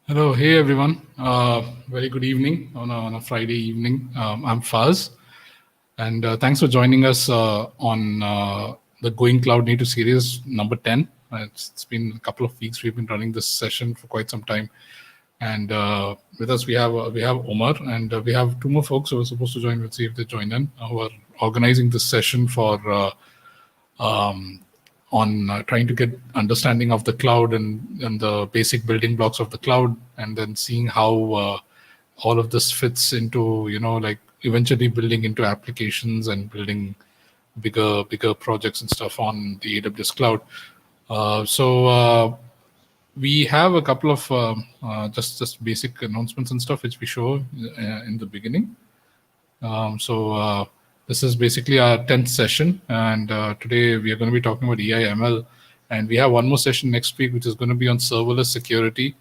Hello, hey everyone. Very good evening on a Friday evening. I'm Faz, and thanks for joining us on the Going Cloud Native series number 10. It's been a couple of weeks. We've been running this session for quite some time, and with us we have Omar, and we have two more folks who are supposed to join. We'll see if they join in. Who are organizing this session for. On trying to get understanding of the cloud and the basic building blocks of the cloud, and then seeing how all of this fits into, like eventually building into applications and building bigger projects and stuff on the AWS cloud. So we have a couple of just basic announcements and stuff which we show in the beginning. So this is basically our 10th session, and today we are going to be talking about EIML, and we have one more session next week which is going to be on serverless security.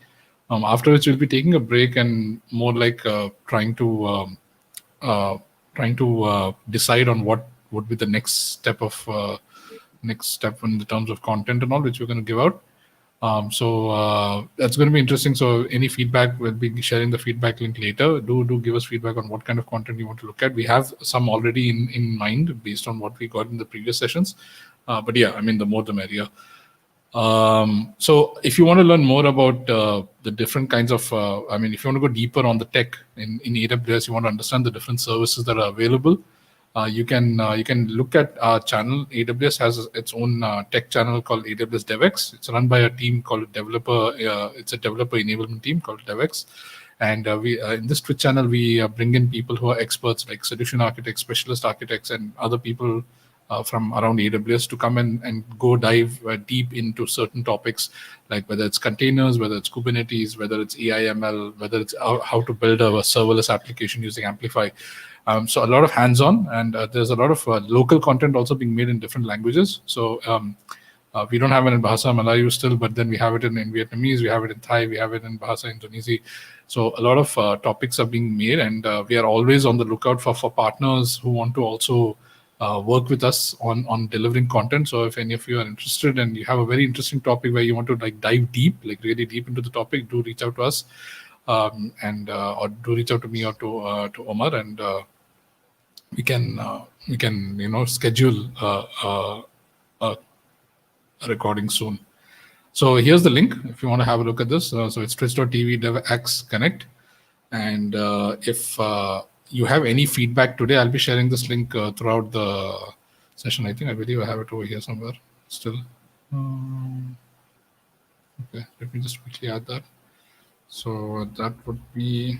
After which we'll be taking a break and more like trying to decide on what would be the next step in the terms of content and all, which we're going to give out. So that's going to be interesting. So any feedback, we'll be sharing the feedback link later. Do give us feedback on what kind of content you want to look at. We have some already in mind based on what we got in the previous sessions. But yeah, I mean, the more the merrier. So if you want to learn more about the different kinds of, if you want to go deeper on the tech in AWS, you want to understand the different services that are available. You can look at our channel. AWS has its own tech channel called AWS DevX. It's run by a team called developer. It's a developer enablement team called DevX. And we in this Twitch channel, we bring in people who are experts like solution architects, specialist architects, and other people from around AWS to come and go dive deep into certain topics, like whether it's containers, whether it's Kubernetes, whether it's EIML, whether it's how to build a serverless application using Amplify. So a lot of hands-on, and there's a lot of local content also being made in different languages. So we don't have it in Bahasa Melayu still, but then we have it in Vietnamese, we have it in Thai, we have it in Bahasa Indonesia. So a lot of topics are being made, and we are always on the lookout for partners who want to also work with us on delivering content. So if any of you are interested and you have a very interesting topic where you want to like dive deep, like really deep into the topic, do reach out to us, and or do reach out to me or to Omar, and we can schedule a recording soon. So here's the link if you want to have a look at this. So it's twitch.tv devx connect, and if you have any feedback today, I'll be sharing this link throughout the session. I believe I have it over here somewhere still. Okay, let me just quickly add that. So that would be.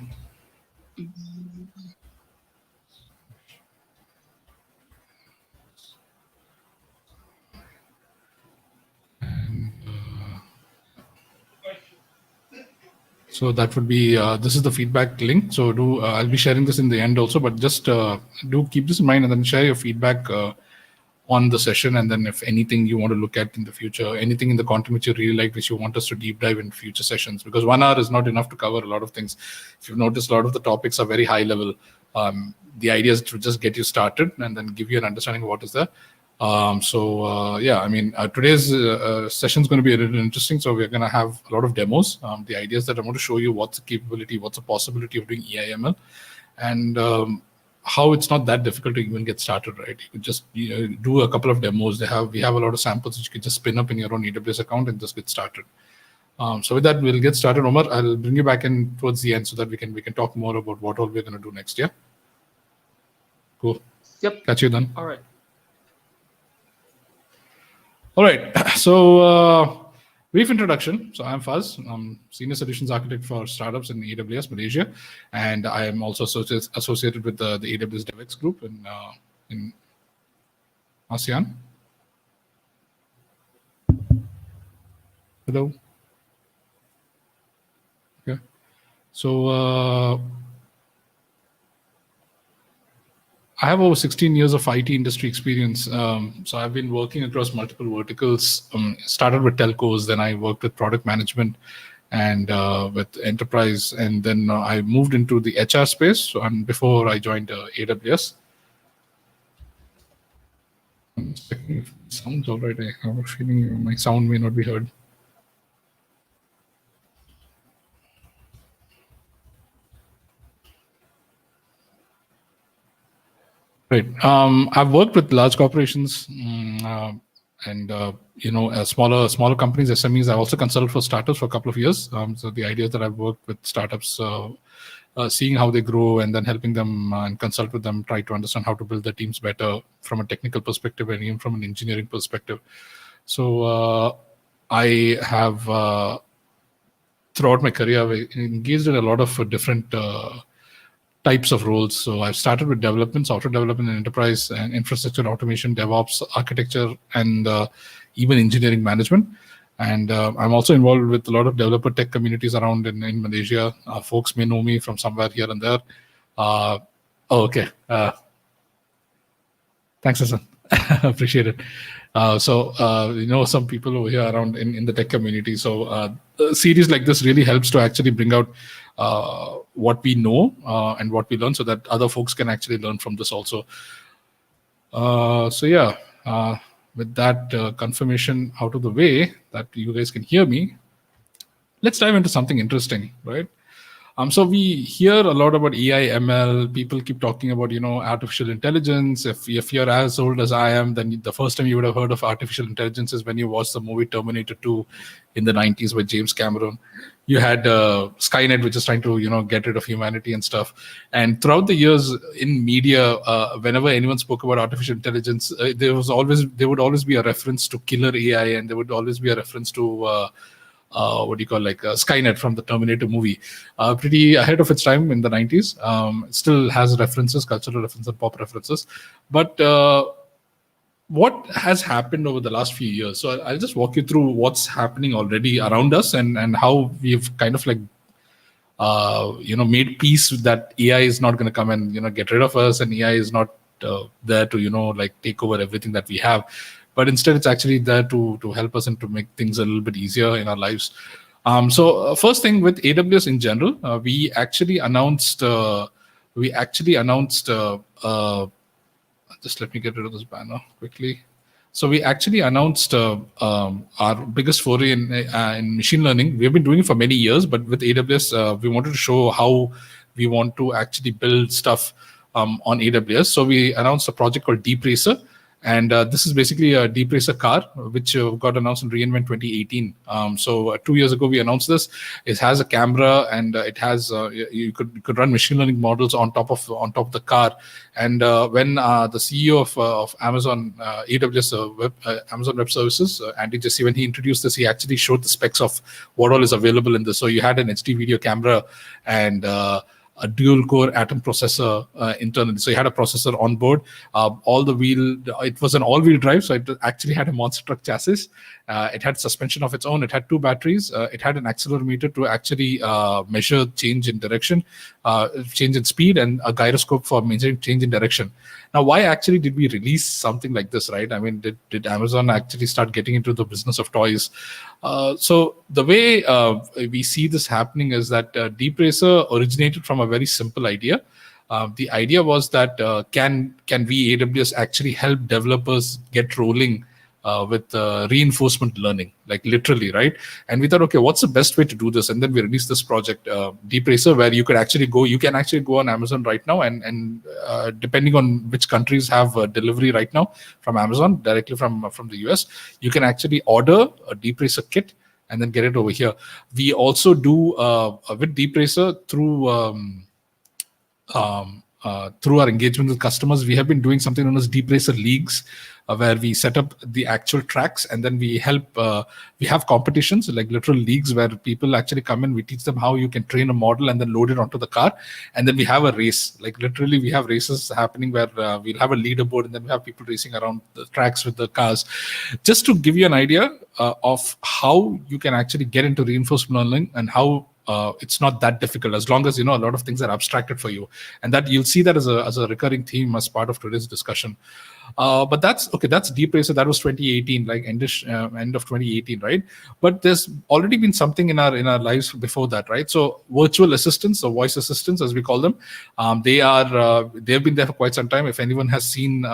So that would be, this is the feedback link. So I'll be sharing this in the end also, but just do keep this in mind and then share your feedback on the session. And then if anything you want to look at in the future, anything in the content which you really like, which you want us to deep dive in future sessions, because 1 hour is not enough to cover a lot of things. If you've noticed, a lot of the topics are very high level. The idea is to just get you started and then give you an understanding of what is there. Today's session is going to be a little interesting. So we're going to have a lot of demos. The idea is that I want to show you what's the capability, what's the possibility of doing EIML, and how it's not that difficult to even get started, right? You could just do a couple of demos. We have a lot of samples which you can just spin up in your own AWS account and just get started. So with that, we'll get started. Omar, I'll bring you back in towards the end so that we can talk more about what all we're going to do next. Yeah. Cool. Yep. Catch you then. All right. All right. So brief introduction. So I'm Faz. I'm Senior Solutions Architect for Startups in AWS Malaysia, and I am also associated with the AWS DevX group in ASEAN. Hello. Okay. So I have over 16 years of IT industry experience. So I've been working across multiple verticals. Started with telcos, then I worked with product management and with enterprise, and then I moved into the HR space. And before I joined AWS. I'm checking if it sounds all right. I have a feeling my sound may not be heard. Right. I've worked with large corporations and smaller companies, SMEs. I also consulted for startups for a couple of years. So the idea is that I've worked with startups, seeing how they grow, and then helping them and consult with them, try to understand how to build their teams better from a technical perspective and even from an engineering perspective. So I have throughout my career I've engaged in a lot of different types of roles. So I've started with development, software development, and enterprise and infrastructure automation, DevOps, architecture, and even engineering management. And I'm also involved with a lot of developer tech communities around in Malaysia. Folks may know me from somewhere here and there. Okay. Thanks, Hassan. Appreciate it. Some people over here around in the tech community. So a series like this really helps to actually bring out what we know and what we learn so that other folks can actually learn from this also. With that confirmation out of the way that you guys can hear me, let's dive into something interesting, right? So we hear a lot about AI, ML. People keep talking about, artificial intelligence. If you're as old as I am, then the first time you would have heard of artificial intelligence is when you watched the movie Terminator 2 in the 90s with James Cameron. You had Skynet, which is trying to, get rid of humanity and stuff. And throughout the years in media, whenever anyone spoke about artificial intelligence, there would always be a reference to killer AI, and there would always be a reference to Skynet from the Terminator movie. Pretty ahead of its time in the 90s. Still has references, cultural references, and pop references. But what has happened over the last few years? So I'll just walk you through what's happening already around us and how we've kind of made peace that AI is not going to come and, get rid of us, and AI is not there to, take over everything that we have. But instead, it's actually there to help us and to make things a little bit easier in our lives. First thing with AWS in general, we actually announced. Just let me get rid of this banner quickly. So we actually announced our biggest foray in machine learning. We have been doing it for many years, but with AWS, we wanted to show how we want to actually build stuff on AWS. So we announced a project called Deep Racer. And this is basically a Deep Racer car, which got announced in reInvent 2018. 2 years ago, we announced this. It has a camera, and it has you could run machine learning models on top of the car. And when the CEO of Amazon AWS Amazon Web Services, Andy Jassy, when he introduced this, he actually showed the specs of what all is available in this. So you had an HD video camera and a dual core Atom processor internally. So you had a processor on board. It was an all-wheel drive, so it actually had a monster truck chassis. It had suspension of its own. It had 2 batteries. It had an accelerometer to actually measure change in direction, change in speed, and a gyroscope for measuring change in direction. Now, why actually did we release something like this, right? I mean, did Amazon actually start getting into the business of toys? So the way we see this happening is that Deep Racer originated from a very simple idea. The idea was that can we, AWS, actually help developers get rolling with reinforcement learning, like literally, right? And we thought, okay, what's the best way to do this? And then we released this project, Deep Racer, where you can actually go on Amazon right now, and depending on which countries have delivery right now from Amazon, directly from the US, you can actually order a Deep Racer kit and then get it over here. We also do with Deep Racer through our engagement with customers, we have been doing something known as Deep Racer Leagues, where we set up the actual tracks, and then we have competitions, like literal leagues, where people actually come in. We teach them how you can train a model and then load it onto the car, and then we have a race. Like literally, we have races happening where we'll have a leaderboard, and then we have people racing around the tracks with the cars. Just to give you an idea of how you can actually get into reinforcement learning and how it's not that difficult, as long as a lot of things are abstracted for you, and that you'll see that as a recurring theme as part of today's discussion. But that's Deep Racer. That was 2018, like end of 2018, right? But there's already been something in our lives before that, right? So virtual assistants, or voice assistants, as we call them, they've been there for quite some time. If anyone has seen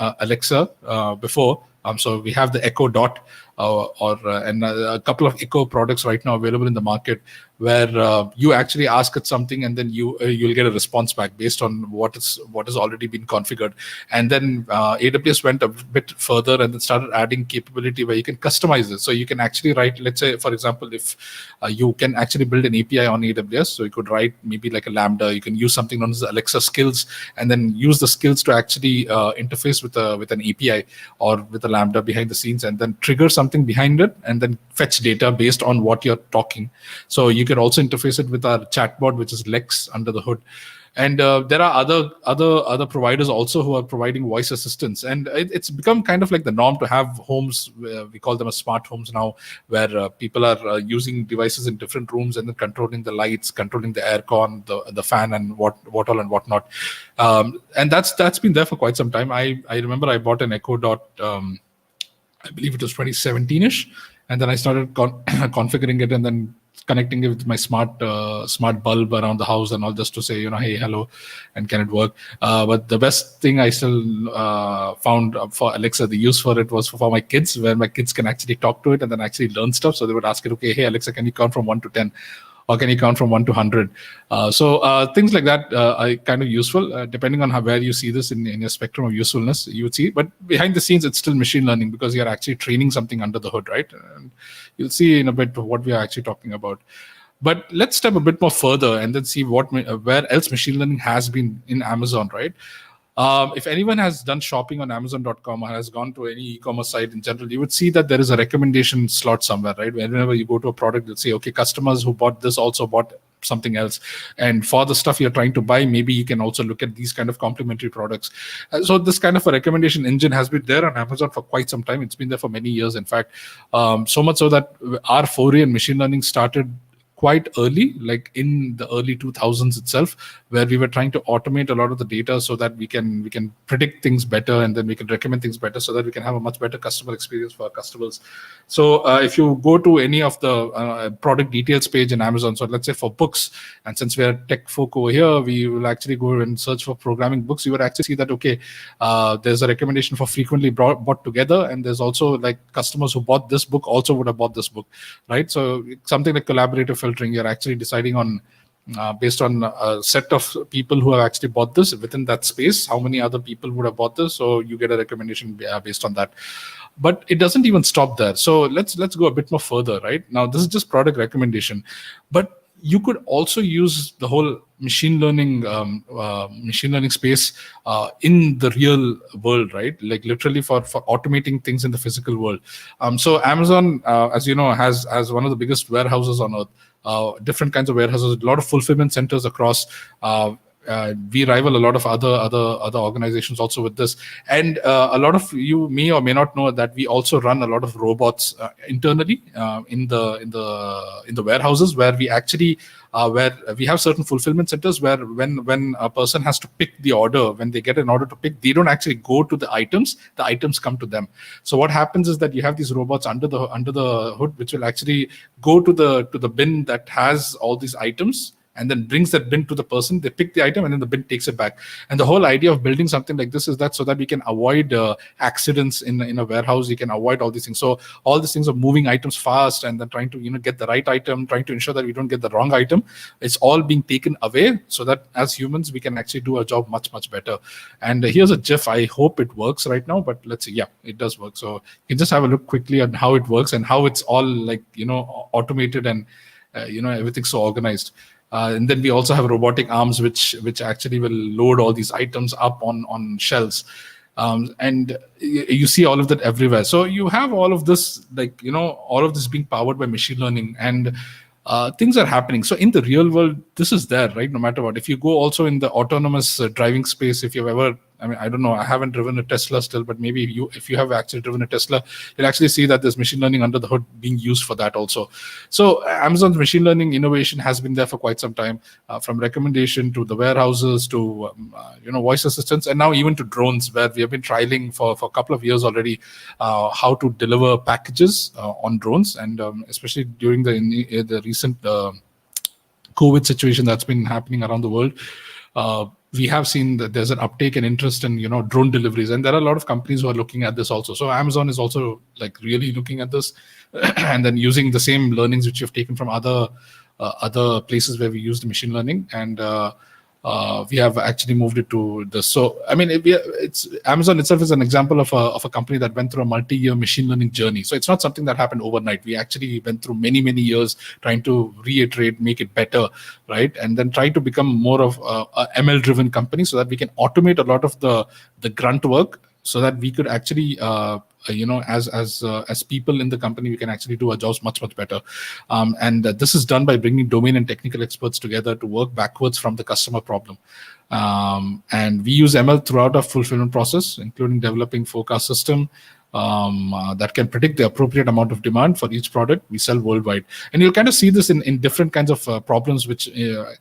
Alexa before, so we have the Echo Dot, and a couple of Echo products right now available in the market, where you actually ask it something and then you'll get a response back based on what has already been configured. And then AWS went a bit further and then started adding capability where you can customize it. So you can actually write, let's say, for example, if you can actually build an API on AWS, so you could write maybe like a Lambda. You can use something known as Alexa skills, and then use the skills to actually interface with an API or with a Lambda behind the scenes, and then trigger something behind it, and then fetch data based on what you're talking. So you can also interface it with our chatbot, which is Lex under the hood. And there are other providers also who are providing voice assistance, and it's become kind of like the norm to have homes. We call them as smart homes now, where people are using devices in different rooms and then controlling the lights, controlling the aircon, the fan, and what all and what not. And that's been there for quite some time. I remember I bought an Echo Dot. I believe it was 2017ish, and then I started configuring it and then connecting it with my smart bulb around the house and all, just to say, hey, hello, and can it work? But the best thing I still found for Alexa, the use for it was for my kids, where my kids can actually talk to it and then actually learn stuff. So they would ask it, okay, hey Alexa, can you count from 1 to 10? Or can you count from 1 to 100? So things like that are kind of useful, depending on where you see this in your spectrum of usefulness, you would see. But behind the scenes, it's still machine learning, because you're actually training something under the hood, right? And you'll see in a bit what we are actually talking about. But let's step a bit more further and then see where else machine learning has been in Amazon, right? If anyone has done shopping on Amazon.com or has gone to any e-commerce site in general, you would see that there is a recommendation slot somewhere, right? Whenever you go to a product, you'll say, okay, customers who bought this also bought something else. And for the stuff you're trying to buy, maybe you can also look at these kind of complementary products. So this kind of a recommendation engine has been there on Amazon for quite some time. It's been there for many years, in fact. So much so that our foray in machine learning started quite early, like in the early 2000s itself, where we were trying to automate a lot of the data so that we can predict things better, and then we can recommend things better, so that we can have a much better customer experience for our customers. So if you go to any of the product details page in Amazon, so let's say for books, and since we're tech folk over here, we will actually go and search for programming books. You would actually see that, okay, there's a recommendation for frequently bought together, and there's also like customers who bought this book also would have bought this book, right? So something like collaborative filtering, you're actually deciding on based on a set of people who have actually bought this within that space, how many other people would have bought this, so you get a recommendation based on that. But it doesn't even stop there. So let's go a bit more further, right? Now this is just product recommendation, but you could also use the whole machine learning space in the real world, right? Like literally for automating things in the physical world. So Amazon, as you know, has one of the biggest warehouses on earth. Different kinds of warehouses, a lot of fulfillment centers across. We rival a lot of other organizations also with this, and a lot of you may or may not know that we also run a lot of robots internally in the warehouses, where we actually where we have certain fulfillment centers where when a person has to pick the order, when they get an order to pick, they don't actually go to the items come to them. So what happens is that you have these robots under the hood, which will actually go to the bin that has all these items, and then brings that bin to the person. They pick the item, and then the bin takes it back. And the whole idea of building something like this is that so that we can avoid accidents in a warehouse. You can avoid all these things. So all these things of moving items fast and then trying to get the right item, trying to ensure that we don't get the wrong item. It's all being taken away so that as humans we can actually do our job much better. And here's a GIF. I hope it works right now, but let's see. Yeah, it does work. So you can just have a look quickly on how it works and how it's all like automated and everything's so organized. And then we also have robotic arms, which actually will load all these items up on shelves. And you see all of that everywhere. So you have all of this, all of this being powered by machine learning, and things are happening. So in the real world, this is there, right? No matter what. If you go also in the autonomous driving space, if you've ever, I don't know, I haven't driven a Tesla still, but maybe if you have actually driven a Tesla, you'll actually see that there's machine learning under the hood being used for that also. So Amazon's machine learning innovation has been there for quite some time, from recommendation to the warehouses to voice assistants, and now even to drones, where we have been trialing for a couple of years already how to deliver packages on drones, and especially during the recent COVID situation that's been happening around the world. we have seen that there's an uptake and interest in drone deliveries, and there are a lot of companies who are looking at this also. So Amazon is also like really looking at this and then using the same learnings which you've taken from other places where we used machine learning, and we have actually moved it to this. So I mean, it's Amazon itself is an example of a company that went through a multi-year machine learning journey. So it's not something that happened overnight. We actually went through many years trying to reiterate, make it better, right, and then try to become more of a ML-driven company so that we can automate a lot of the grunt work, so that we could actually as people in the company, we can actually do our jobs much better. And this is done by bringing domain and technical experts together to work backwards from the customer problem. And we use ML throughout our fulfillment process, including developing forecast system that can predict the appropriate amount of demand for each product we sell worldwide. And you'll kind of see this in different kinds of problems which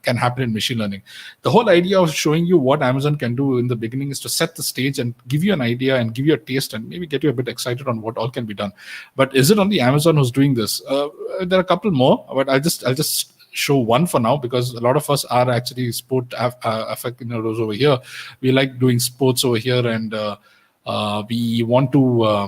can happen in machine learning. The whole idea of showing you what Amazon can do in the beginning is to set the stage and give you an idea and give you a taste and maybe get you a bit excited on what all can be done. But is it only Amazon who's doing this? There are a couple more, but I'll just show one for now, because a lot of us are actually sport aficionados over here. We like doing sports over here, and we want to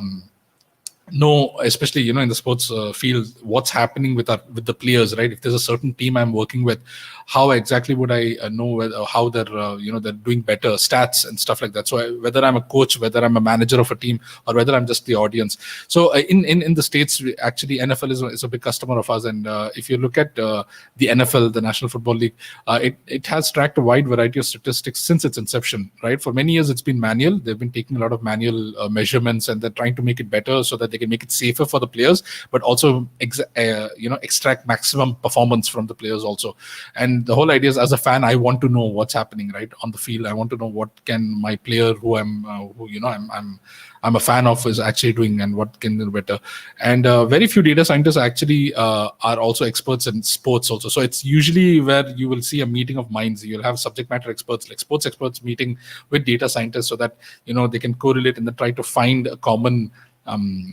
know, especially in the sports field, what's happening with the players, right? If there's a certain team I'm working with, how exactly would I know how they're they're doing better, stats and stuff like that. So whether I'm a coach, whether I'm a manager of a team, or whether I'm just the audience. So in the States, actually NFL is a big customer of ours, and if you look at the NFL, the National Football League, it has tracked a wide variety of statistics since its inception, right? For many years it's been manual. They've been taking a lot of manual measurements, and they're trying to make it better so that they can make it safer for the players, but also extract maximum performance from the players also. And the whole idea is, as a fan, I want to know what's happening right on the field. I want to know what can my player who I'm a fan of is actually doing, and what can do better. And very few data scientists actually are also experts in sports also. So it's usually where you will see a meeting of minds. You'll have subject matter experts, like sports experts, meeting with data scientists so that they can correlate and then try to find a common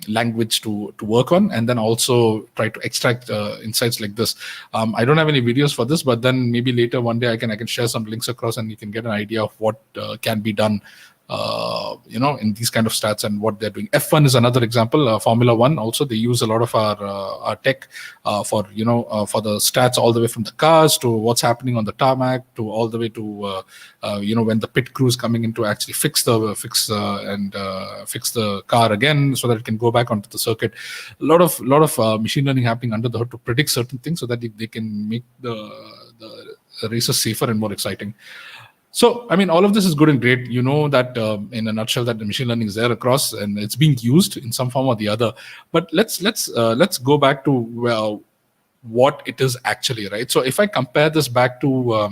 language to work on, and then also try to extract insights like this. I don't have any videos for this, but then maybe later one day I can share some links across, and you can get an idea of what can be done in these kind of stats and what they're doing. F1 is another example. Formula One also, they use a lot of our tech for the stats, all the way from the cars to what's happening on the tarmac, to all the way to when the pit crew is coming in to actually fix the car again so that it can go back onto the circuit. A lot of machine learning happening under the hood to predict certain things so that they can make the races safer and more exciting. So, all of this is good and great. That in a nutshell, that the machine learning is there across, and it's being used in some form or the other. But let's go back to what it is actually, right? So if I compare this back to,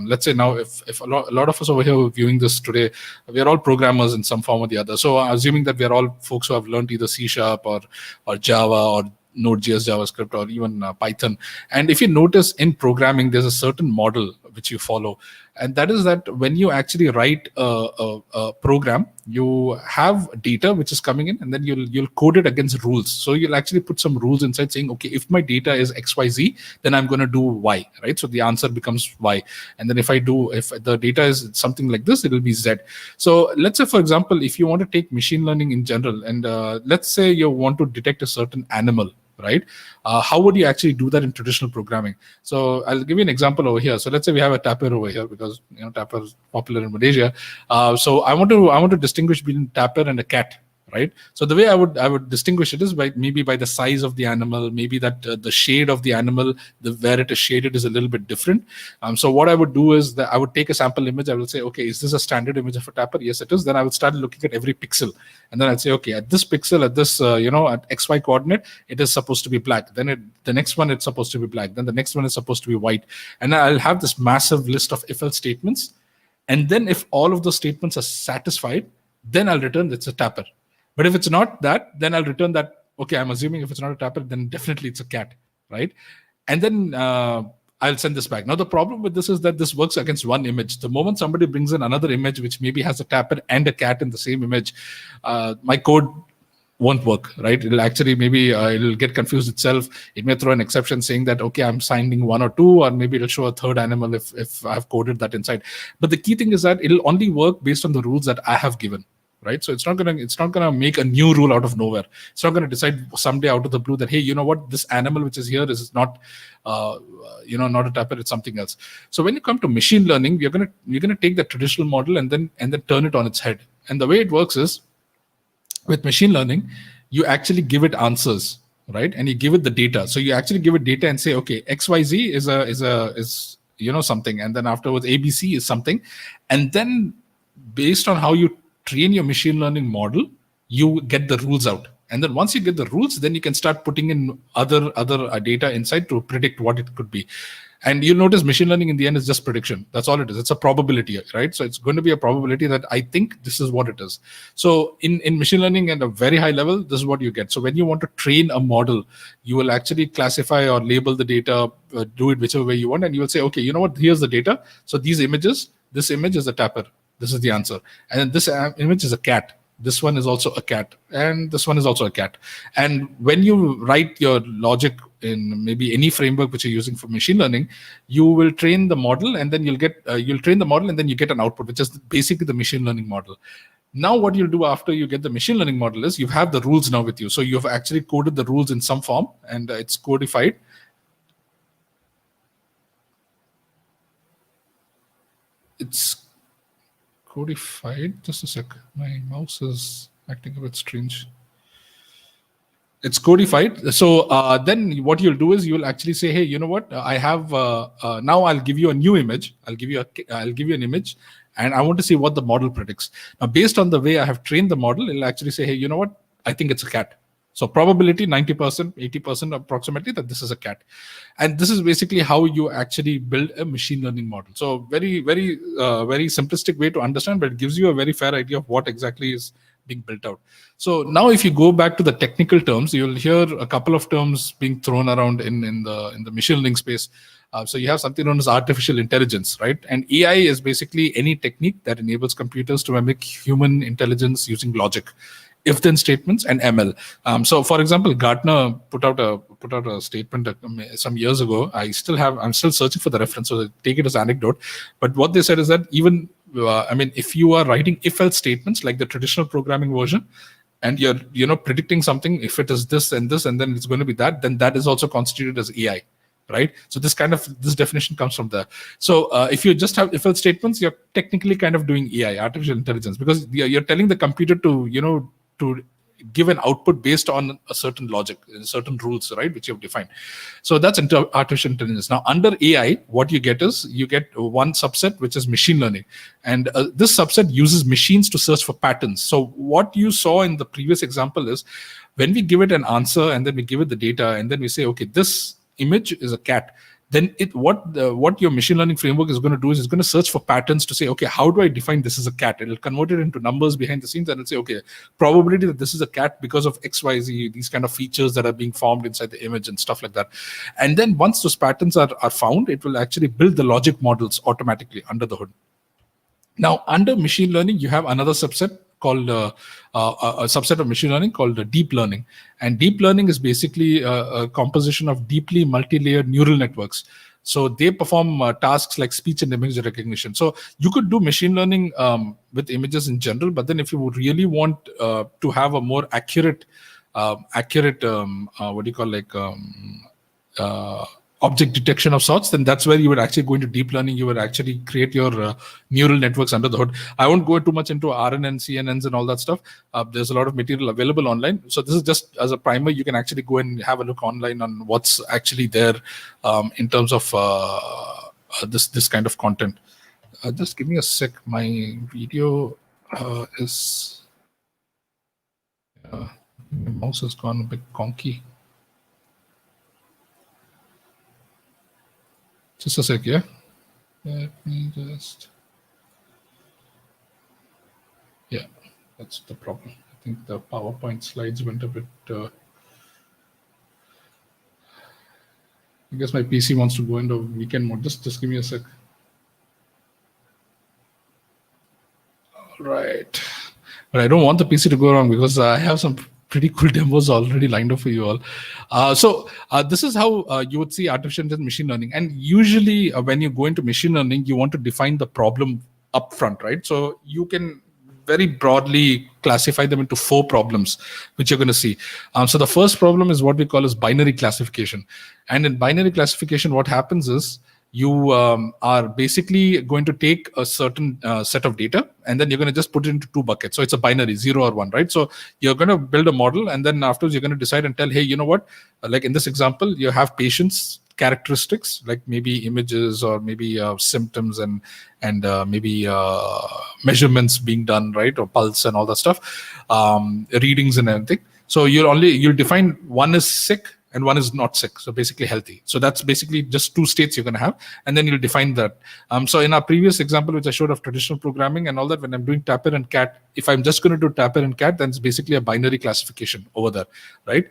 let's say now, if a lot of us over here viewing this today, we are all programmers in some form or the other. So assuming that we are all folks who have learned either C# or Java or Node.js, JavaScript, or even Python. And if you notice in programming, there's a certain model which you follow. And that is that when you actually write a program, you have data which is coming in, and then you'll code it against rules. So you'll actually put some rules inside saying, okay, if my data is XYZ, then I'm going to do Y, right? So the answer becomes Y. And then if the data is something like this, it will be Z. So let's say, for example, if you want to take machine learning in general, and let's say you want to detect a certain animal, right? How would you actually do that in traditional programming? So I'll give you an example over here. So let's say we have a tapir over here, because tapir is popular in Malaysia. So I want to distinguish between tapir and a cat, right? So the way I would distinguish it is by the size of the animal, maybe that the shade of the animal, where it is shaded is a little bit different. So what I would do is that I would take a sample image. I will say, okay, is this a standard image of a tapir? Yes, it is. Then I would start looking at every pixel, and then I'd say, okay, at this pixel, at this at XY coordinate, it is supposed to be black. Then the next one, it's supposed to be black. Then the next one is supposed to be white. And I'll have this massive list of if-else statements. And then if all of those statements are satisfied, then I'll return it's a tapir. But if it's not that, then I'll return that, okay, I'm assuming if it's not a tapir, then definitely it's a cat, right? And then I'll send this back. Now, the problem with this is that this works against one image. The moment somebody brings in another image, which maybe has a tapir and a cat in the same image, my code won't work, right? It'll actually maybe it'll get confused itself. It may throw an exception saying that, okay, I'm signing 1 or 2, or maybe it'll show a third animal if I've coded that inside. But the key thing is that it'll only work based on the rules that I have given, right? So it's not gonna make a new rule out of nowhere. It's not gonna decide someday out of the blue that, hey, you know what, this animal which is here is not not a tapir, it's something else. So when you come to machine learning, you're gonna take the traditional model and then turn it on its head. And the way it works is, with machine learning, you actually give it answers, right? And you give it the data. So you actually give it data and say, okay, XYZ is something, and then afterwards ABC is something, and then based on how you train your machine learning model, you get the rules out. And then once you get the rules, then you can start putting in other data inside to predict what it could be. And you'll notice machine learning in the end is just prediction. That's all it is. It's a probability, right? So it's going to be a probability that I think this is what it is. So in machine learning at a very high level, this is what you get. So when you want to train a model, you will actually classify or label the data, do it whichever way you want. And you will say, okay, you know what, here's the data. So these images, this image is a tapir. This is the answer. And then this image is a cat. This one is also a cat, and this one is also a cat. And when you write your logic in maybe any framework which you're using for machine learning, you will train the model, and then you'll train the model, and then you get an output, which is basically the machine learning model. Now, what you'll do after you get the machine learning model is you have the rules now with you. So you've actually coded the rules in some form, and it's codified. It's codified. Just a sec. My mouse is acting a bit strange. It's codified. So then what you'll do is you'll actually say, hey, you know what? I have now. I'll give you a new image. I'll give you an image, and I want to see what the model predicts. Now, based on the way I have trained the model, it'll actually say, hey, you know what? I think it's a cat. So probability 90%, 80% approximately that this is a cat. And this is basically how you actually build a machine learning model. So very, very, very simplistic way to understand, but it gives you a very fair idea of what exactly is being built out. So now if you go back to the technical terms, you'll hear a couple of terms being thrown around in the machine learning space. So you have something known as artificial intelligence, right? And AI is basically any technique that enables computers to mimic human intelligence using logic, if-then statements, and ML. So, for example, Gartner put out a statement some years ago. I'm still searching for the reference, so take it as anecdote. But what they said is that even, if you are writing if-else statements like the traditional programming version, and you're predicting something, if it is this and this, and then it's going to be that, then that is also constituted as AI. Right. So this definition comes from there. So if you just have if-else statements, you're technically kind of doing AI, artificial intelligence, because you're telling the computer to give an output based on a certain logic, certain rules, right, which you have defined. So that's artificial intelligence. Now, under AI, what you get is you get one subset, which is machine learning. And this subset uses machines to search for patterns. So what you saw in the previous example is when we give it an answer and then we give it the data and then we say, okay, this image is a cat, then what your machine learning framework is going to do is it's going to search for patterns to say, okay, how do I define this as a cat? It'll convert it into numbers behind the scenes, and it'll say, okay, probability that this is a cat because of XYZ, these kind of features that are being formed inside the image and stuff like that. And then once those patterns are found, it will actually build the logic models automatically under the hood. Now, under machine learning, you have another subset called a subset of machine learning called deep learning. And deep learning is basically a composition of deeply multi-layered neural networks. So they perform tasks like speech and image recognition. So you could do machine learning with images in general, but then if you would really want to have a more accurate object detection of sorts, then that's where you would actually go into deep learning. You would actually create your neural networks under the hood. I won't go too much into RNN, CNNs and all that stuff. There's a lot of material available online. So this is just as a primer. You can actually go and have a look online on what's actually there in terms of this kind of content. Just give me a sec. My video is... my mouse has gone a bit conky. Just a sec, yeah? Let me just... Yeah, that's the problem. I think the PowerPoint slides went a bit... I guess my PC wants to go into weekend mode. Just give me a sec. All right. But I don't want the PC to go wrong because I have some pretty cool demos already lined up for you all. This is how you would see artificial intelligence machine learning. And usually when you go into machine learning, you want to define the problem up front, right? So you can very broadly classify them into 4 problems, which you're going to see. So the first problem is what we call as binary classification. And in binary classification, what happens is you are basically going to take a certain set of data, and then you're going to just put it into 2 buckets. So it's a binary, 0 or 1, right? So you're going to build a model, and then afterwards you're going to decide and tell, hey, you know what? Like in this example, you have patients characteristics, like maybe images or maybe symptoms and maybe measurements being done, right? Or pulse and all that stuff, readings and everything. So you'll define one is sick and one is not sick, so basically healthy. So that's basically just 2 states you're going to have, and then you'll define that. So in our previous example, which I showed of traditional programming and all that, when I'm doing Tapir and Cat, if I'm just going to do Tapir and Cat, then it's basically a binary classification over there, right?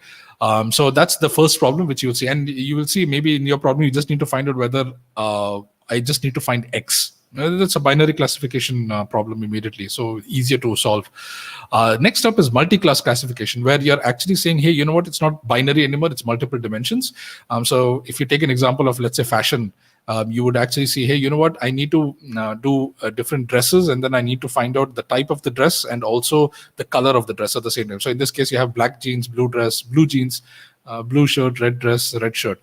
So that's the first problem which you will see, and you will see maybe in your problem you just need to find out whether I just need to find X. That's a binary classification problem immediately, so easier to solve. Next up is multi-class classification, where you're actually saying, hey, you know what, it's not binary anymore, it's multiple dimensions. So if you take an example of, let's say, fashion, you would actually see, hey, you know what, I need to do different dresses, and then I need to find out the type of the dress and also the color of the dress at the same time. So in this case, you have black jeans, blue dress, blue jeans, blue shirt, red dress, red shirt.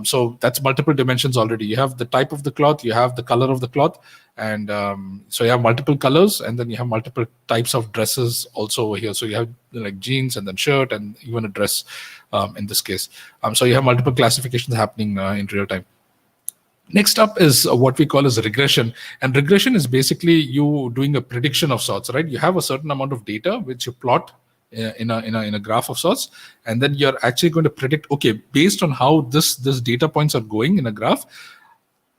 So that's multiple dimensions already. You have the type of the cloth, you have the color of the cloth, and so you have multiple colors, and then you have multiple types of dresses also over here. So you have like jeans and then shirt and even a dress in this case. So you have multiple classifications happening in real time. Next up is what we call as regression. And regression is basically you doing a prediction of sorts, right? You have a certain amount of data which you plot in a graph of sorts, and then you're actually going to predict, okay, based on how this data points are going in a graph,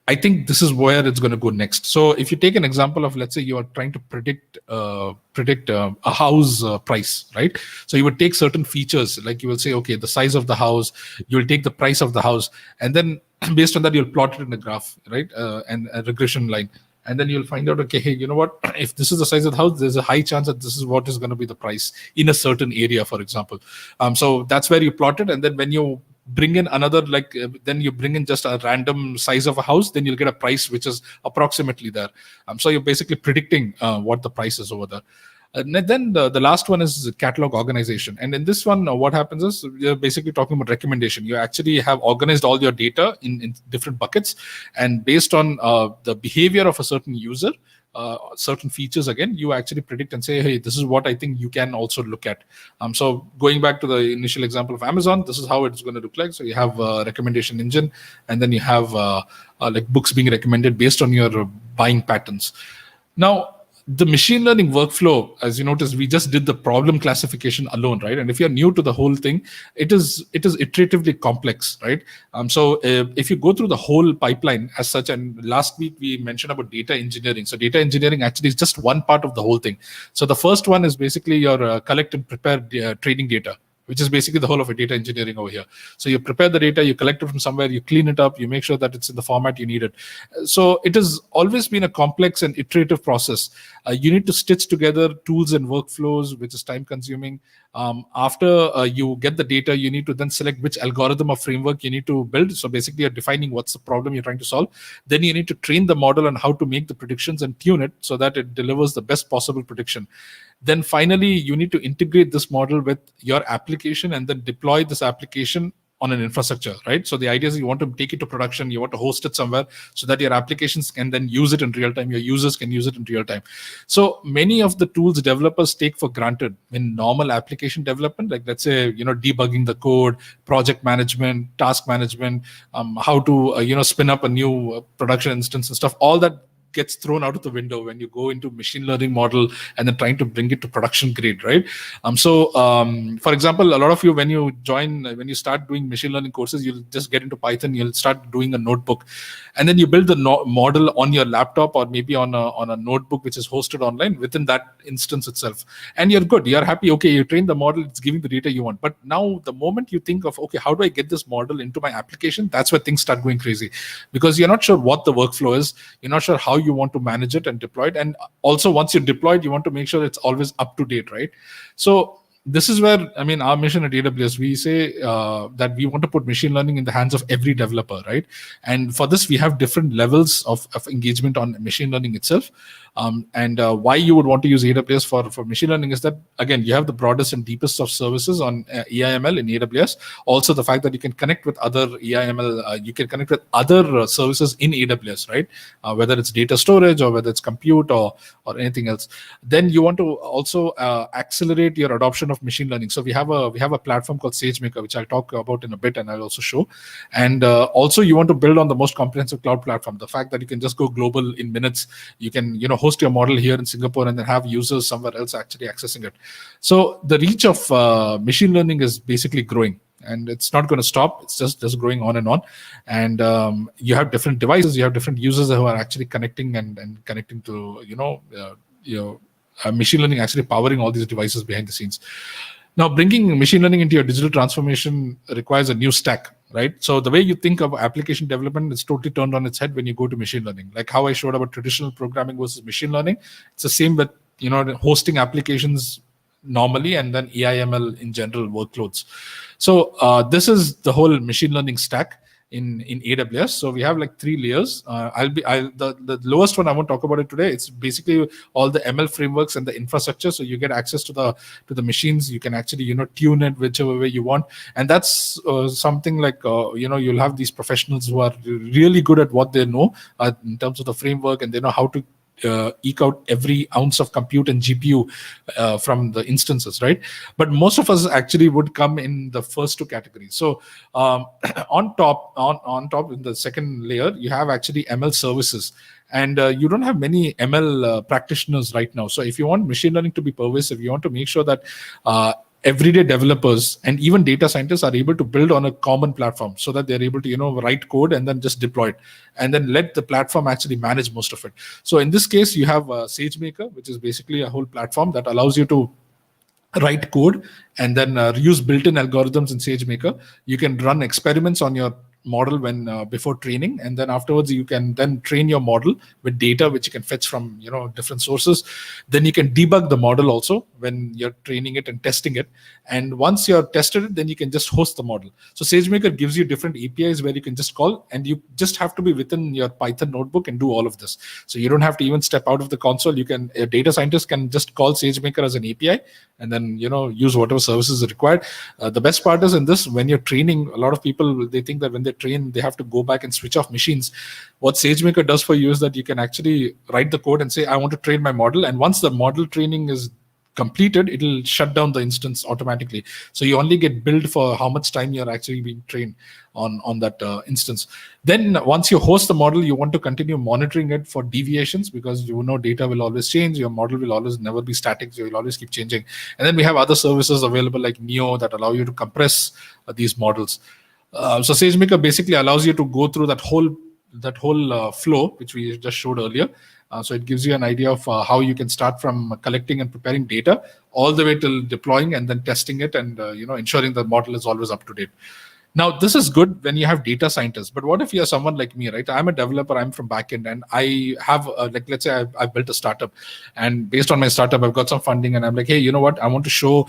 I think this is where it's going to go next. So if you take an example of, let's say you are trying to predict a house price, right? So you would take certain features, like you will say, okay, the size of the house, you will take the price of the house, and then based on that, you'll plot it in a graph, right? And a regression line. And then you'll find out, okay, hey, you know what? If this is the size of the house, there's a high chance that this is what is going to be the price in a certain area, for example. So that's where you plot it. And then when you bring in another, then you bring in just a random size of a house, then you'll get a price which is approximately there. So you're basically predicting what the price is over there. And then the last one is catalog organization. And in this one, what happens is you're basically talking about recommendation. You actually have organized all your data in different buckets. And based on the behavior of a certain user, certain features, again, you actually predict and say, hey, this is what I think you can also look at. So going back to the initial example of Amazon, this is how it's going to look like. So you have a recommendation engine, and then you have like books being recommended based on your buying patterns. Now, the machine learning workflow, as you notice, we just did the problem classification alone, right? And if you're new to the whole thing, it is iteratively complex, right? So if you go through the whole pipeline as such, and last week we mentioned about data engineering. So data engineering actually is just one part of the whole thing. So the first one is basically your collect and prepare training data, which is basically the whole of a data engineering over here. So you prepare the data, you collect it from somewhere, you clean it up, you make sure that it's in the format you need it. So it has always been a complex and iterative process. You need to stitch together tools and workflows, which is time consuming. After you get the data, you need to then select which algorithm or framework you need to build. So basically you're defining what's the problem you're trying to solve. Then you need to train the model on how to make the predictions and tune it so that it delivers the best possible prediction. Then finally, you need to integrate this model with your application and then deploy this application on an infrastructure, right? So the idea is you want to take it to production, you want to host it somewhere so that your applications can then use it in real time, your users can use it in real time. So many of the tools developers take for granted in normal application development, like let's say, debugging the code, project management, task management, how to, spin up a new production instance and stuff, all that gets thrown out of the window when you go into machine learning model and then trying to bring it to production grade, right? For example, a lot of you, when you start doing machine learning courses, you'll just get into Python, you'll start doing a notebook, and then you build the model on your laptop or maybe on a notebook which is hosted online within that instance itself. And you're good, you're happy, okay, you train the model, it's giving the data you want. But now the moment you think of, okay, how do I get this model into my application? That's where things start going crazy, because you're not sure what the workflow is, you're not sure how you want to manage it and deploy it. And also once you deploy it, you want to make sure it's always up to date, right? So this is where, I mean, our mission at AWS, we say that we want to put machine learning in the hands of every developer, right? And for this, we have different levels of engagement on machine learning itself. And why you would want to use AWS for machine learning is that, again, you have the broadest and deepest of services on AIML in AWS. Also, the fact that you can connect with other AIML, you can connect with other services in AWS, right? Whether it's data storage or whether it's compute or anything else. Then you want to also accelerate your adoption of machine learning. So we have a platform called SageMaker, which I'll talk about in a bit, and I'll also show. And also, you want to build on the most comprehensive cloud platform. The fact that you can just go global in minutes, you can host your model here in Singapore and then have users somewhere else actually accessing it. So the reach of machine learning is basically growing, and it's not going to stop. It's just growing on and on. And you have different devices, you have different users who are actually connecting and connecting to machine learning, actually powering all these devices behind the scenes. Now, bringing machine learning into your digital transformation requires a new stack, right? So the way you think of application development is totally turned on its head when you go to machine learning. Like how I showed about traditional programming versus machine learning, it's the same with hosting applications normally and then AIML in general workloads. So this is the whole machine learning stack in AWS. So we have like 3 layers. The lowest one I won't talk about it today. It's basically all the ML frameworks and the infrastructure. So you get access to the machines. You can actually tune it whichever way you want, and that's something like you'll have these professionals who are really good at what they know in terms of the framework, and they know how to eke out every ounce of compute and GPU from the instances, right? But most of us actually would come in the first 2 categories. So on top in the second layer, you have actually ML services. And you don't have many ML practitioners right now. So if you want machine learning to be pervasive, you want to make sure that everyday developers and even data scientists are able to build on a common platform, so that they're able to write code and then just deploy it, and then let the platform actually manage most of it. So in this case, you have SageMaker, which is basically a whole platform that allows you to write code and then use built-in algorithms in SageMaker. You can run experiments on your model before training, and then afterwards you can then train your model with data which you can fetch from different sources. Then you can debug the model also when you're training it and testing it, and once you're tested it, then you can just host the model. So SageMaker gives you different APIs where you can just call, and you just have to be within your Python notebook and do all of this. So you don't have to even step out of the console. A data scientist can just call SageMaker as an API and then use whatever services are required. The best part is in this, when you're training, a lot of people, they think that when they train, they have to go back and switch off machines. What SageMaker does for you is that you can actually write the code and say, I want to train my model. And once the model training is completed, it'll shut down the instance automatically. So you only get billed for how much time you're actually being trained on that instance. Then once you host the model, you want to continue monitoring it for deviations, because data will always change. Your model will always never be static. So you'll always keep changing. And then we have other services available like Neo that allow you to compress these models. So SageMaker basically allows you to go through that whole flow, which we just showed earlier. So it gives you an idea of how you can start from collecting and preparing data all the way till deploying and then testing it, and ensuring the model is always up to date. Now, this is good when you have data scientists, but what if you're someone like me, right? I'm a developer, I'm from backend, and I have, let's say I've built a startup, and based on my startup, I've got some funding, and I'm like, hey, you know what? I want to show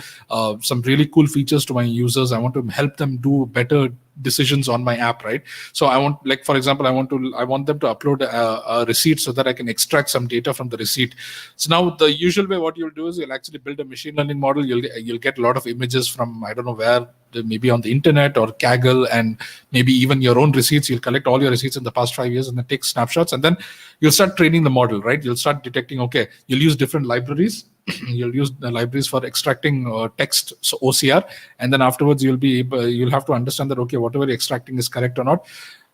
some really cool features to my users. I want to help them do better decisions on my app, right? So I want, like, for example, I want them to upload a receipt so that I can extract some data from the receipt. So now the usual way, what you'll do is you'll actually build a machine learning model. You'll get a lot of images from, I don't know where, maybe on the internet or Kaggle, and maybe even your own receipts. You'll collect all your receipts in the past 5 years and then take snapshots, and then you'll start training the model, right? You'll start detecting, okay, you'll use different libraries. You'll use the libraries for extracting text, so OCR, and then afterwards you'll have to understand that, okay, whatever you're extracting is correct or not.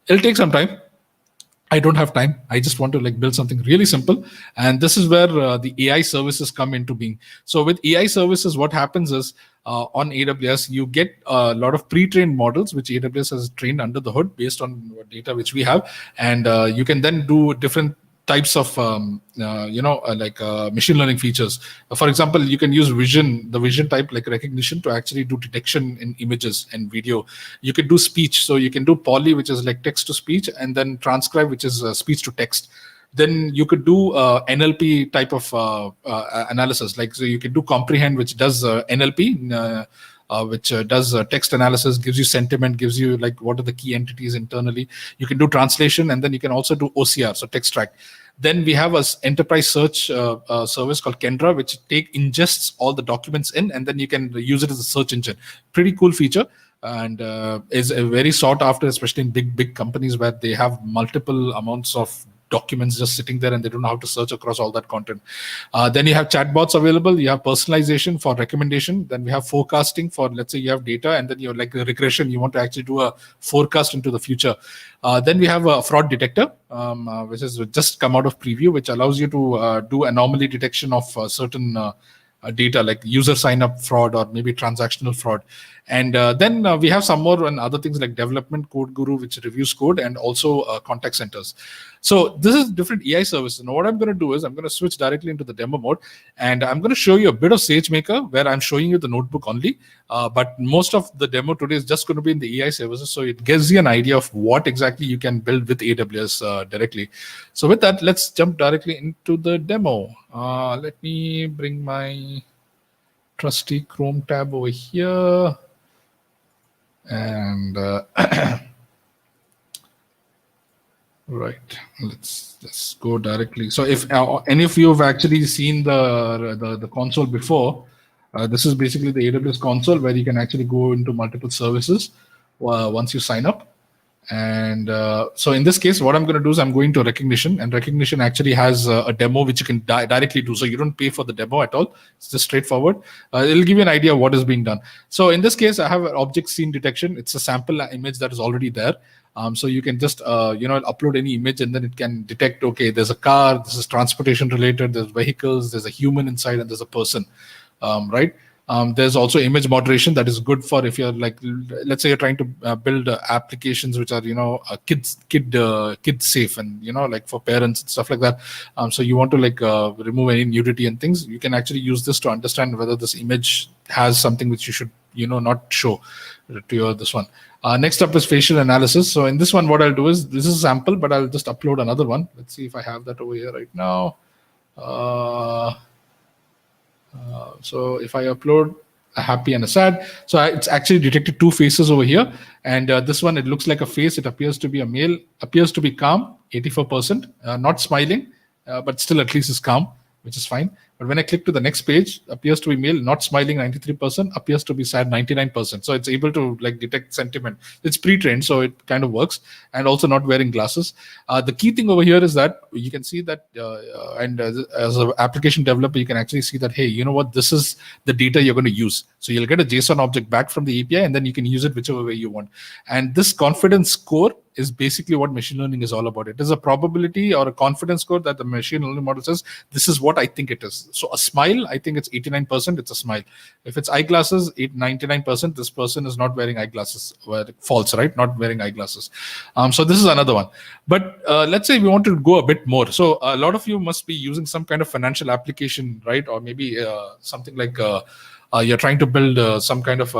It'll take some time. I don't have time. I just want to build something really simple. And this is where the AI services come into being. So with AI services, what happens is on AWS, you get a lot of pre-trained models, which AWS has trained under the hood based on data which we have. And you can then do different types of machine learning features. For example, you can use the vision type, like recognition, to actually do detection in images and video. You can do speech, so you can do poly, which is like text to speech, and then transcribe, which is speech to text. then you could do NLP type of analysis. Like, so you can do comprehend, which does NLP, which does text analysis, gives you sentiment, gives you like what are the key entities internally. You can do translation, and then you can also do OCR, so text track. Then we have a enterprise search service called Kendra, which ingests all the documents in, and then you can use it as a search engine. Pretty cool feature, and is very sought after, especially in big companies where they have multiple amounts of documents just sitting there and they don't know how to search across all that content. Then you have chatbots available. You have personalization for recommendation. Then we have forecasting for, let's say you have data, and then you're like a regression. You want to actually do a forecast into the future. Then we have a fraud detector, which has just come out of preview, which allows you to do anomaly detection of certain data, like user sign up fraud or maybe transactional fraud. And then we have some more and other things like development code guru, which reviews code, and also contact centers. So this is different AI services. Now what I'm going to do is I'm going to switch directly into the demo mode, and I'm going to show you a bit of SageMaker where I'm showing you the notebook only. But most of the demo today is just going to be in the AI services. So it gives you an idea of what exactly you can build with AWS directly. So with that, let's jump directly into the demo. Let me bring my trusty Chrome tab over here. And right, let's just go directly. So if any of you have actually seen the console before, this is basically the AWS console where you can actually go into multiple services once you sign up. And so in this case, what I'm going to do is I'm going to Recognition, and Recognition actually has a demo which you can directly do. So you don't pay for the demo at all. It's just straightforward. It'll give you an idea of what is being done. So in this case, I have an object scene detection. It's a sample image that is already there. So you can just upload any image, and then it can detect, okay, there's a car, this is transportation related, there's vehicles, there's a human inside, and there's a person, right? There's also image moderation that is good for if you're like, let's say you're trying to build applications which are, kid safe, and, like for parents and stuff like that. So you want to like remove any nudity and things. You can actually use this to understand whether this image has something which you should, not show to your this one. Next up is facial analysis. So in this one, what I'll do is, this is a sample, but I'll just upload another one. Let's see if I have that over here right now. So if I upload a happy and a sad, so it's actually detected two faces over here. And this one, it looks like a face. It appears to be a male, appears to be calm, 84%, not smiling, but still at least is calm, which is fine. But when I click to the next page, appears to be male, not smiling, 93%, appears to be sad, 99%. So it's able to like detect sentiment. It's pre-trained, so it kind of works. And also not wearing glasses. The key thing over here is that you can see that, as an application developer, you can actually see that, hey, you know what, this is the data you're going to use. So you'll get a JSON object back from the API, and then you can use it whichever way you want. And this confidence score is basically what machine learning is all about. It is a probability or a confidence score that the machine learning model says, this is what I think it is. So a smile, I think it's 89%, it's a smile. If it's eyeglasses, 99%, this person is not wearing eyeglasses. False, right? Not wearing eyeglasses. So this is another one. But let's say we want to go a bit more. So a lot of you must be using some kind of financial application, right? Or maybe something like you're trying to build some kind of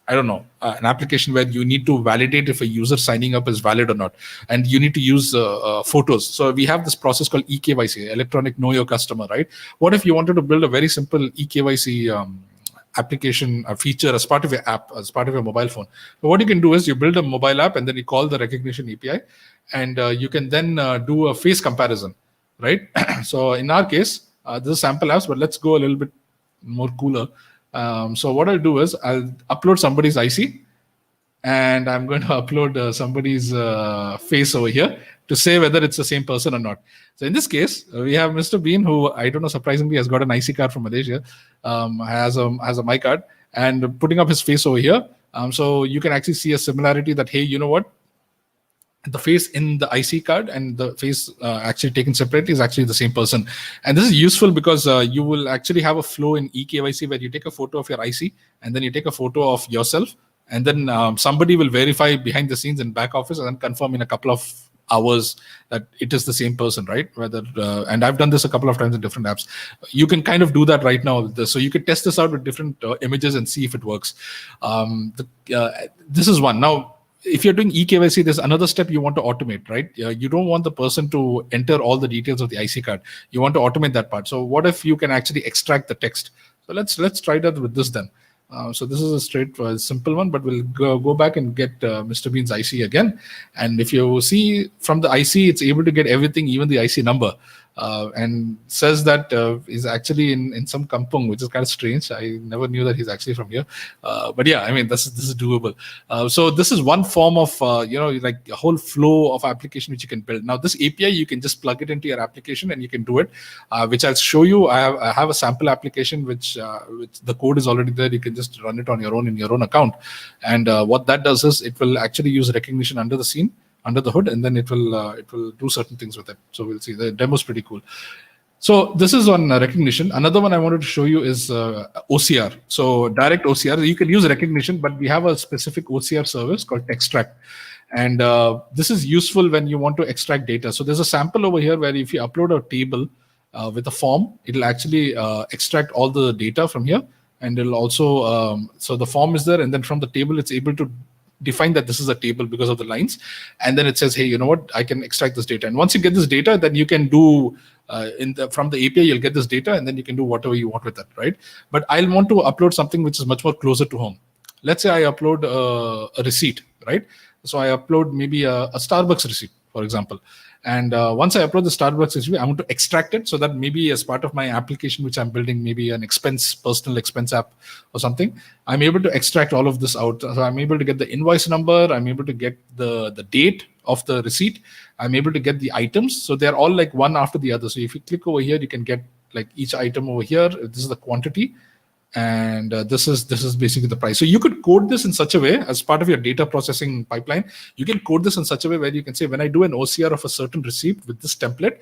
an application where you need to validate if a user signing up is valid or not. And you need to use photos. So we have this process called eKYC, electronic know your customer, right? What if you wanted to build a very simple eKYC application, a feature as part of your app, as part of your mobile phone? So what you can do is you build a mobile app, and then you call the Recognition API, and you can then do a face comparison, right? So in our case, this is sample apps, but let's go a little bit more cooler. So what I'll do is I'll upload somebody's IC, and I'm going to upload somebody's face over here to say whether it's the same person or not. So in this case, we have Mr. Bean, who I don't know, surprisingly has got an IC card from Malaysia, has a my card, and putting up his face over here. So you can actually see a similarity that, hey, you know what? The face in the IC card and the face actually taken separately is actually the same person. And this is useful because you will actually have a flow in eKYC where you take a photo of your IC, and then you take a photo of yourself, and then somebody will verify behind the scenes in back office and then confirm in a couple of hours that it is the same person, right? Whether and I've done this a couple of times in different apps. You can kind of do that right now. So you can test this out with different images and see if it works. This is one. Now, if you're doing eKYC, there's another step you want to automate, right? You don't want the person to enter all the details of the IC card. You want to automate that part. So what if you can actually extract the text? So let's try that with this then. So this is a straight, simple one, but we'll go back and get Mr. Bean's IC again. And if you see from the IC, it's able to get everything, even the IC number. And says that he's actually in some kampung, which is kind of strange. I never knew that he's actually from here. But yeah, I mean, this is doable. So this is one form of, like a whole flow of application which you can build. Now, this API, you can just plug it into your application and you can do it, which I'll show you. I have a sample application, which the code is already there. You can just run it on your own in your own account. And what that does is it will actually use recognition under the scene, under the hood, and then it will do certain things with it. So we'll see. The demo is pretty cool. So this is on recognition. Another one I wanted to show you is OCR. So direct OCR, you can use recognition, but we have a specific OCR service called extract. And this is useful when you want to extract data. So there's a sample over here where if you upload a table with a form, it'll actually extract all the data from here. And it'll also, so the form is there, and then from the table, it's able to define that this is a table because of the lines, and then it says, hey, you know what, I can extract this data. And once you get this data, then you can do from the API, you'll get this data, and then you can do whatever you want with that, right? But I'll want to upload something which is much more closer to home. Let's say I upload a receipt, right? So I upload maybe a Starbucks receipt, for example. And once I upload the Starbucks receipt, I want to extract it so that maybe as part of my application, which I'm building, maybe an personal expense app or something, I'm able to extract all of this out. So I'm able to get the invoice number. I'm able to get the date of the receipt. I'm able to get the items. So they're all like one after the other. So if you click over here, you can get like each item over here. This is the quantity. And this is basically the price. So you could code this in such a way as part of your data processing pipeline. You can code this in such a way where you can say, when I do an OCR of a certain receipt with this template,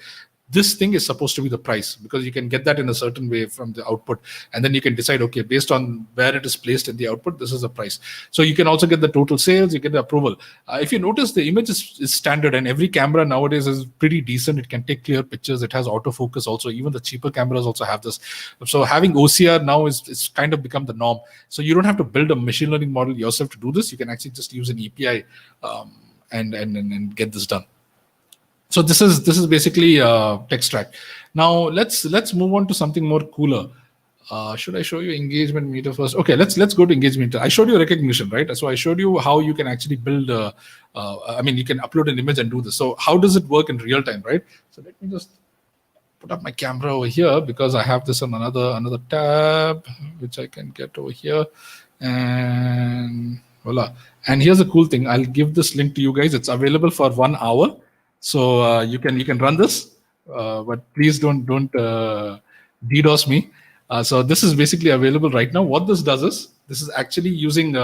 this thing is supposed to be the price, because you can get that in a certain way from the output. And then you can decide, okay, based on where it is placed in the output, this is the price. So you can also get the total sales, you get the approval. If you notice, the image is standard, and every camera nowadays is pretty decent. It can take clear pictures. It has autofocus also. Even the cheaper cameras also have this. So having OCR now is kind of become the norm. So you don't have to build a machine learning model yourself to do this. You can actually just use an API and get this done. So this is basically extract. Now let's move on to something more cooler. Should I show you engagement meter first? Okay, let's go to engagement meter. I showed you recognition, right? So I showed you how you can actually build. I mean, you can upload an image and do this. So how does it work in real time, right? So let me just put up my camera over here, because I have this on another tab, which I can get over here, and voila. And here's a cool thing. I'll give this link to you guys. It's available for 1 hour. So you can run this, but please don't DDoS me. So this is basically available right now. What this does is, this is actually using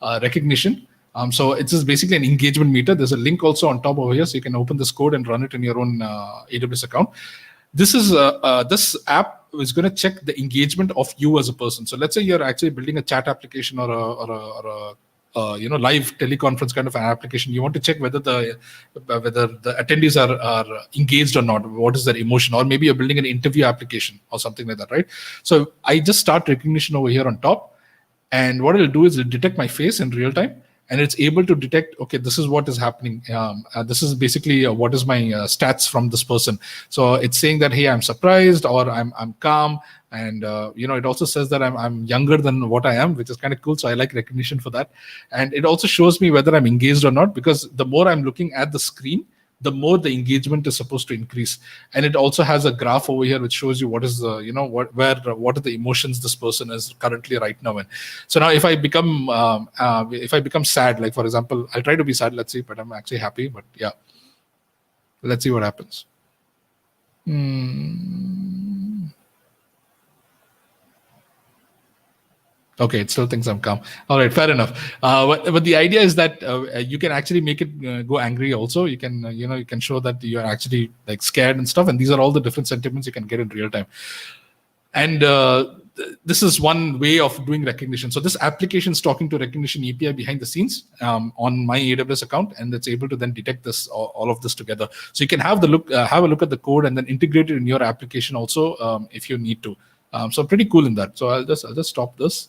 recognition. So it's just basically an engagement meter. There's a link also on top over here, so you can open this code and run it in your own AWS account. This is this app is going to check the engagement of you as a person. So let's say you're actually building a chat application or a live teleconference kind of an application. You want to check whether the attendees are engaged or not. What is their emotion? Or maybe you're building an interview application or something like that, right? So I just start recognition over here on top, and what it'll do is it'll detect my face in real time, and it's able to detect, okay, this is what is happening. This is basically what is my stats from this person. So it's saying that, hey, I'm surprised, or I'm calm. And it also says that I'm younger than what I am, which is kind of cool. So I like recognition for that. And it also shows me whether I'm engaged or not, because the more I'm looking at the screen, the more the engagement is supposed to increase. And it also has a graph over here which shows you what is the, what are the emotions this person is currently right now in. So now if I become sad, like for example, I'll try to be sad, let's see, but I'm actually happy. But yeah, let's see what happens. Okay, it still thinks I'm calm. All right, fair enough. But the idea is that you can actually make it go angry also. You can, you can show that you're actually like scared and stuff. And these are all the different sentiments you can get in real time. And this is one way of doing recognition. So this application is talking to recognition API behind the scenes on my AWS account, and it's able to then detect this all of this together. So you can have a look at the code and then integrate it in your application also if you need to. So pretty cool in that. So I'll just stop this.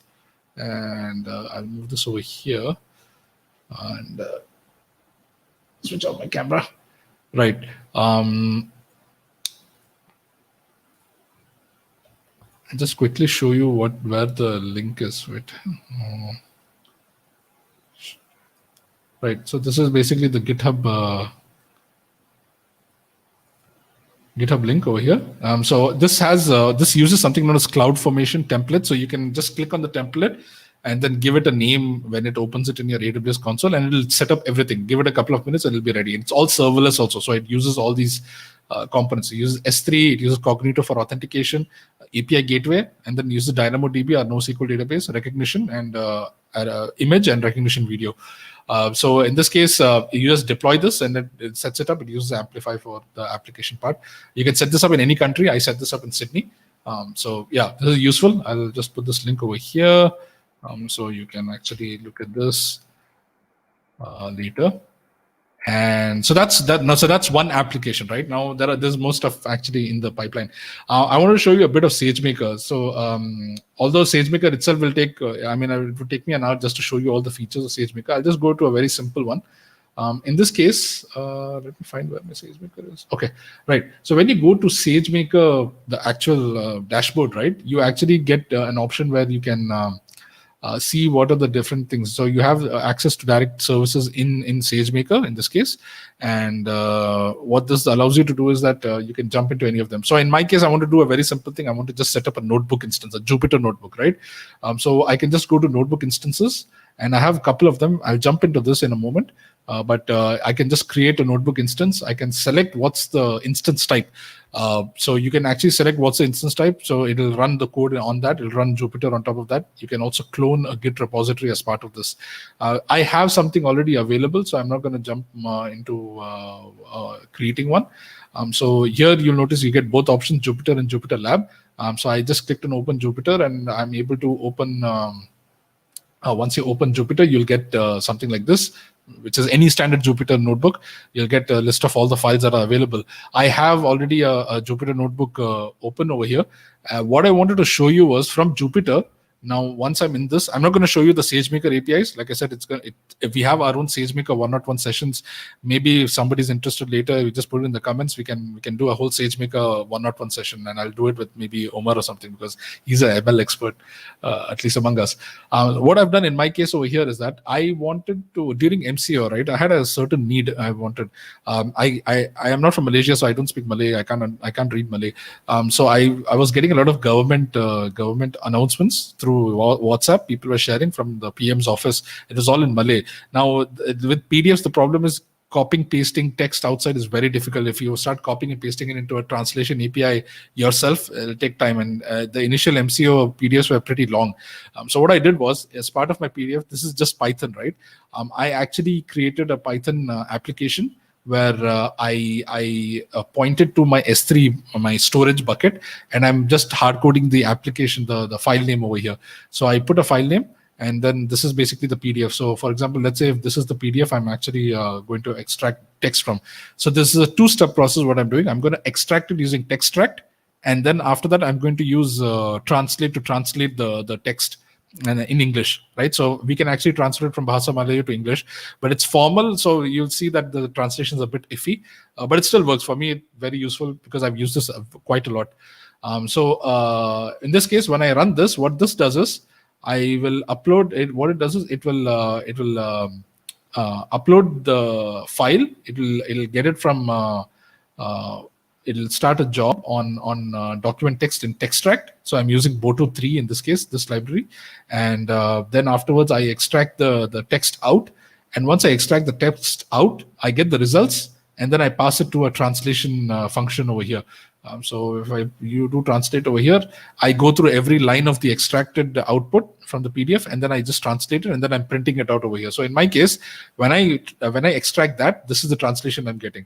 And I'll move this over here. and switch off my camera. Right. I'll just quickly show you where the link is. Wait. Right. So this is basically the GitHub link over here. So this has this uses something known as CloudFormation template. So you can just click on the template and then give it a name when it opens it in your AWS console, and it'll set up everything. Give it a couple of minutes and it'll be ready. It's all serverless also. So it uses all these components. It uses S3, it uses Cognito for authentication, API gateway, and then uses DynamoDB, our NoSQL database, recognition, and image and recognition video. So in this case, you just deploy this and it sets it up. It uses Amplify for the application part. You can set this up in any country. I set this up in Sydney. So yeah, this is useful. I'll just put this link over here. So you can actually look at this later. And so that's that. Now, so that's one application, right? Now there's more stuff actually in the pipeline. I want to show you a bit of SageMaker. So although SageMaker itself will take, it would take me an hour just to show you all the features of SageMaker. I'll just go to a very simple one. In this case, let me find where my SageMaker is. Okay, right. So when you go to SageMaker, the actual dashboard, right, you actually get an option where you can see what are the different things. So you have access to direct services in SageMaker in this case. And what this allows you to do is that you can jump into any of them. So in my case, I want to do a very simple thing. I want to just set up a notebook instance, a Jupyter notebook, right? So I can just go to notebook instances, and I have a couple of them. I'll jump into this in a moment. But I can just create a notebook instance. I can select what's the instance type. So you can actually select what's the instance type. So it'll run the code on that. It'll run Jupyter on top of that. You can also clone a Git repository as part of this. I have something already available, so I'm not going to jump into creating one. So here you'll notice you get both options, Jupyter and Jupyter Lab. So I just clicked on Open Jupyter, and I'm able to open. Once you open Jupyter, you'll get something like this, which is any standard Jupyter notebook. You'll get a list of all the files that are available. I have already a Jupyter notebook open over here. What I wanted to show you was from Jupyter. Now, once I'm in this, I'm not going to show you the SageMaker APIs. Like I said, if we have our own SageMaker 101 sessions, maybe if somebody's interested later, we just put it in the comments. We can do a whole SageMaker 101 session, and I'll do it with maybe Omar or something, because he's an ML expert, at least among us. What I've done in my case over here is that I wanted to, during MCO, right, I had a certain need I wanted. I am not from Malaysia, so I don't speak Malay. I can't read Malay. So I was getting a lot of government announcements through WhatsApp. People were sharing from the PM's office. It was all in Malay. Now with PDFs, the problem is copying, pasting text outside is very difficult. If you start copying and pasting it into a translation API yourself, it'll take time. And the initial MCO PDFs were pretty long. So what I did was, as part of my PDF, this is just Python, right? I actually created a Python application where I pointed to my S3, my storage bucket, and I'm just hard coding the application, the file name over here. So I put a file name, and then this is basically the PDF. So for example, let's say if this is the PDF I'm actually going to extract text from. So this is a two-step process. What I'm doing, I'm going to extract it using Textract, and then after that, I'm going to use Translate to translate the text in English, right? So we can actually translate from Bahasa Malayu to English, but it's formal, so you'll see that the translation is a bit iffy, but it still works for me. It's very useful because I've used this quite a lot. So in this case, when I run this, what this does is I will upload it. What it does is it will upload the file. It'll get it from. It'll start a job on document text in Textract. So I'm using Boto 3 in this case, this library. And then afterwards, I extract the text out. And once I extract the text out, I get the results. And then I pass it to a translation function over here. So if you do translate over here, I go through every line of the extracted output from the PDF, and then I just translate it, and then I'm printing it out over here. So in my case, when I extract that, this is the translation I'm getting.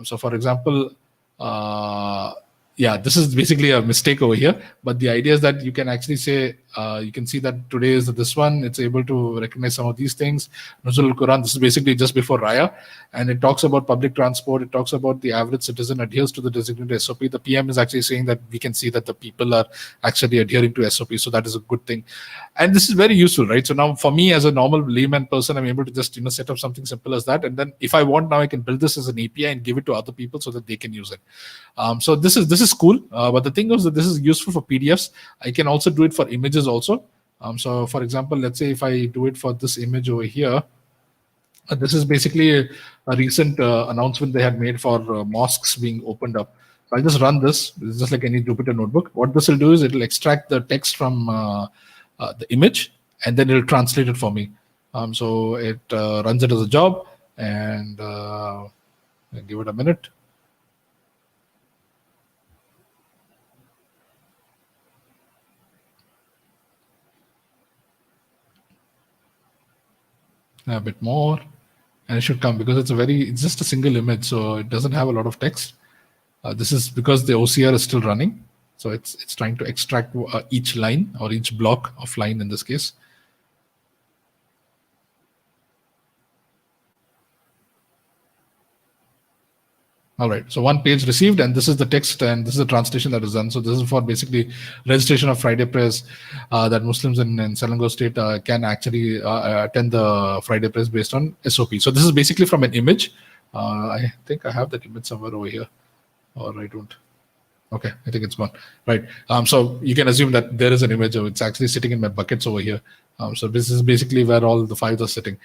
So for example, yeah, this is basically a mistake over here, but the idea is that you can actually say You can see that today is this one. It's able to recognize some of these things. Nuzul Quran, this is basically just before Raya. And it talks about public transport. It talks about the average citizen adheres to the designated SOP. The PM is actually saying that we can see that the people are actually adhering to SOP. So that is a good thing. And this is very useful, right? So now for me as a normal layman person, I'm able to just set up something simple as that. And then if I want now, I can build this as an API and give it to other people so that they can use it. So this is cool. But the thing is that this is useful for PDFs. I can also do it for images also. So for example, let's say if I do it for this image over here, this is basically a recent announcement they had made for mosques being opened up. So I'll just run this. It's just like any Jupyter notebook. What this will do is it will extract the text from the image, and then it'll translate it for me. So it runs it as a job, and I'll give it a minute. A bit more, and it should come because it's just a single image, so it doesn't have a lot of text. This is because the OCR is still running, so it's trying to extract each line or each block of line in this case. All right, so one page received, and this is the text, and this is the translation that is done. So this is for basically registration of Friday prayers that Muslims in Selangor state can actually attend the Friday prayers based on SOP. So this is basically from an image. I think I have that image somewhere over here, or I don't. Okay, I think it's gone. Right. So you can assume that there is an image. It's actually sitting in my buckets over here. So this is basically where all the files are sitting.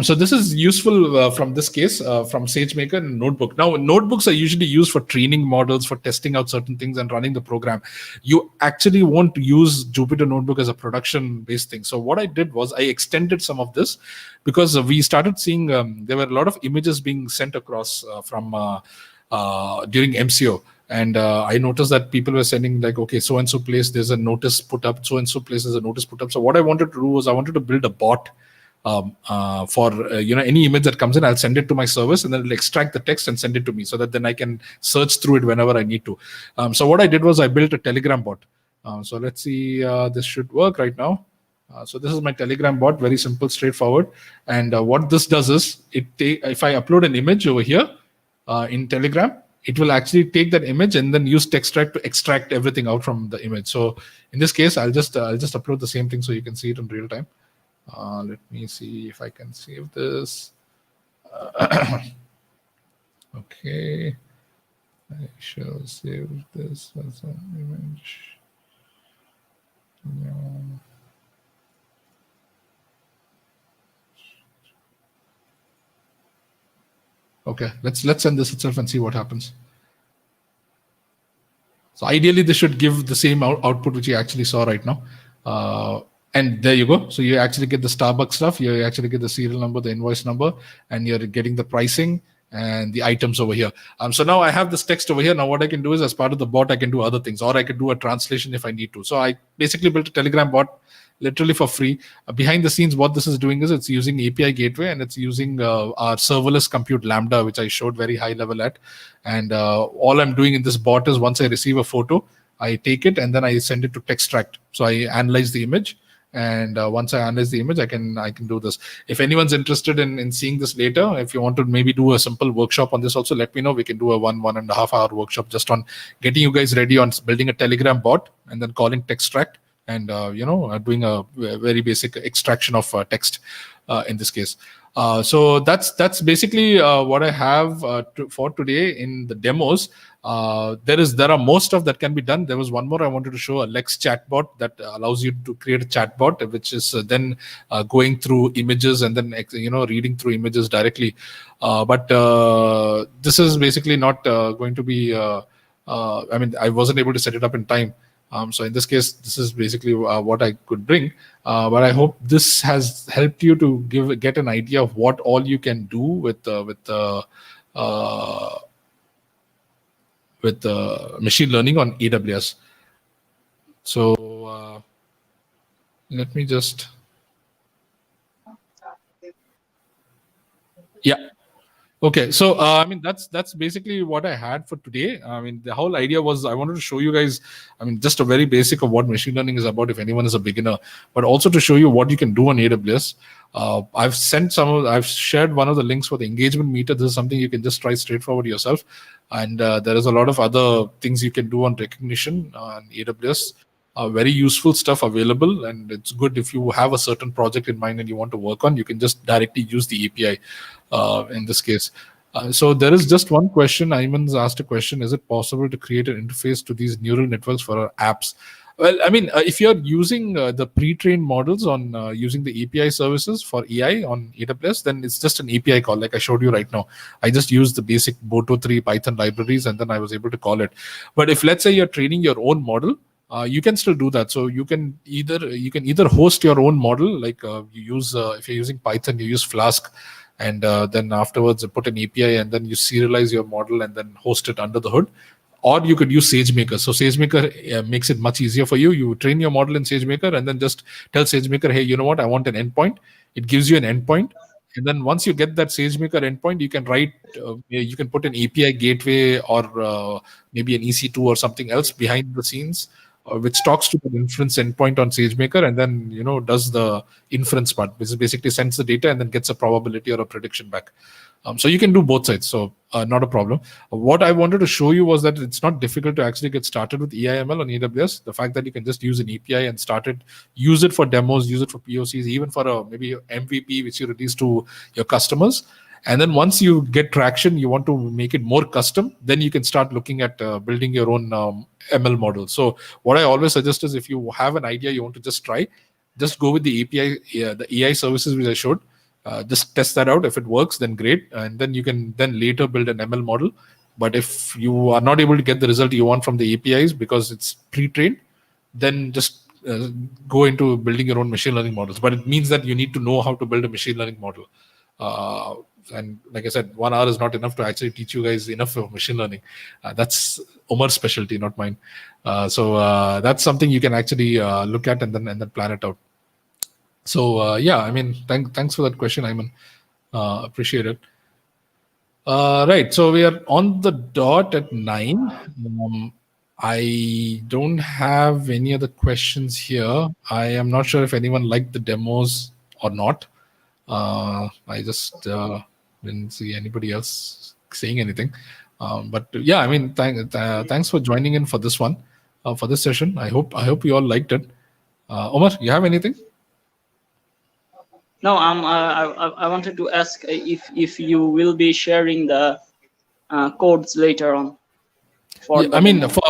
So this is useful from this case, from SageMaker and Notebook. Now, notebooks are usually used for training models, for testing out certain things and running the program. You actually won't use Jupyter Notebook as a production-based thing. So what I did was I extended some of this because we started seeing there were a lot of images being sent across from during MCO. And I noticed that people were sending like, okay, so-and-so place, there's a notice put up, so-and-so place, there's a notice put up. So what I wanted to do was I wanted to build a bot for any image that comes in. I'll send it to my service, and then it'll extract the text and send it to me so that then I can search through it whenever I need to. So what I did was I built a Telegram bot. So let's see, this should work right now. So this is my Telegram bot, very simple, straightforward. And what this does is, if I upload an image over here in Telegram, it will actually take that image and then use TextRack to extract everything out from the image. So in this case, I'll just upload the same thing so you can see it in real time. Let me see if I can save this. Okay, I shall save this as an image. Yeah. Okay, let's send this itself and see what happens. So ideally, this should give the same output which you actually saw right now. And there you go. So you actually get the Starbucks stuff. You actually get the serial number, the invoice number, and you're getting the pricing and the items over here. So now I have this text over here. Now what I can do is, as part of the bot, I can do other things, or I could do a translation if I need to. So I basically built a Telegram bot literally for free. Behind the scenes, what this is doing is it's using API gateway, and it's using our serverless compute Lambda, which I showed very high level at. And all I'm doing in this bot is, once I receive a photo, I take it and then I send it to TextRact. So I analyze the image. And once I analyze the image, I can do this. If anyone's interested in seeing this later, if you want to maybe do a simple workshop on this also, let me know. We can do a 1.5 hour workshop just on getting you guys ready on building a Telegram bot and then calling TextRact and doing a very basic extraction of text in this case. So that's basically what I have for today in the demos. There are more stuff that can be done. There was one more I wanted to show, a Lex chatbot that allows you to create a chatbot, which is then going through images and then reading through images directly. But this is basically not going to be. I wasn't able to set it up in time. So in this case, this is basically what I could bring. But I hope this has helped you to get an idea of what all you can do with machine learning on AWS. So let me just. Yeah. Okay, so I mean that's basically what I had for today. I mean the whole idea was I wanted to show you guys, I mean just a very basic of what machine learning is about if anyone is a beginner, but also to show you what you can do on AWS. I've shared one of the links for the engagement meter. This is something you can just try straightforward yourself, and there is a lot of other things you can do on recognition on AWS. Very useful stuff available, and it's good if you have a certain project in mind and you want to work on. You can just directly use the API in this case. So there is just one question. Ayman's asked a question: is it possible to create an interface to these neural networks for our apps? Well, I mean, if you're using the pre-trained models on using the API services for AI on AWS, then it's just an API call, like I showed you right now. I just used the basic Boto3 Python libraries, and then I was able to call it. But if let's say you're training your own model, you can still do that. So you can either host your own model, like you use if you're using Python, you use Flask, and then afterwards put an API, and then you serialize your model and then host it under the hood. Or you could use SageMaker. So SageMaker makes it much easier for you. You train your model in SageMaker and then just tell SageMaker, hey, you know what? I want an endpoint. It gives you an endpoint. And then once you get that SageMaker endpoint, you can write, you can put an API gateway or maybe an EC2 or something else behind the scenes, which talks to the inference endpoint on SageMaker, and then does the inference part, which is basically sends the data and then gets a probability or a prediction back. So you can do both sides, so not a problem. What I wanted to show you was that it's not difficult to actually get started with EIML on AWS. The fact that you can just use an API and use it for demos, use it for POCs, even for maybe MVP, which you release to your customers. And then once you get traction, you want to make it more custom, then you can start looking at building your own ML model. So what I always suggest is if you have an idea you want to just try, just go with the API, the AI services which I showed. Just test that out. If it works, then great. And then you can then later build an ML model. But if you are not able to get the result you want from the APIs because it's pre-trained, then just go into building your own machine learning models. But it means that you need to know how to build a machine learning model. And like I said, 1 hour is not enough to actually teach you guys enough of machine learning. That's Omar's specialty, not mine. So that's something you can actually look at and then plan it out. So yeah, I mean, thanks for that question, Ayman. Appreciate it. Right, so we are on the dot at 9. I don't have any other questions here. I am not sure if anyone liked the demos or not. I just didn't see anybody else saying anything. But yeah, I mean, thanks for joining in for this one, for this session. I hope you all liked it. Omar, you have anything? No, I wanted to ask if you will be sharing the codes later on. I mean, for